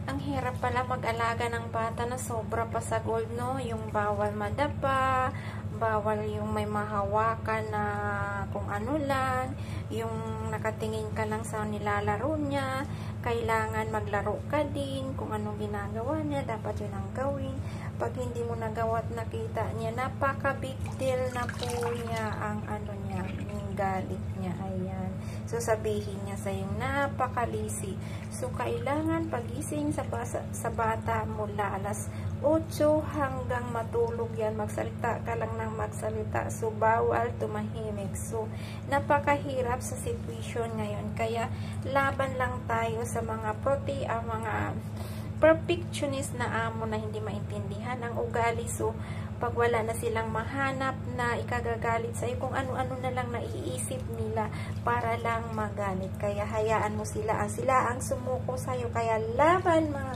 Ang hirap pala mag-alaga ng bata na sobra pa sa gold, no? Yung bawal madapa, bawal yung may mahawakan na kung ano lang, yung nakatingin ka lang sa nilalaro niya, kailangan maglaro ka din, kung anong ginagawa niya, dapat yun ang gawin. Pag hindi mo nagawa at nakita niya, napaka-big deal na po niya ang ano niya, yung galit niya, ayan. So, sabihin niya sa yung napakalisi. So, kailangan pagising sa bata mula alas 8 hanggang matulog yan. Magsalita ka lang ng magsalita. So, bawal tumahimik. So, napakahirap sa situation ngayon. Kaya, laban lang tayo sa mga mga perfectionist na amo na hindi maintindihan ang ugali. So, pag wala na silang mahanap na ikagagalit sa'yo, kung ano-ano na lang naiisip nila para lang magalit. Kaya hayaan mo sila ang sumuko sa'yo. Kaya laban mga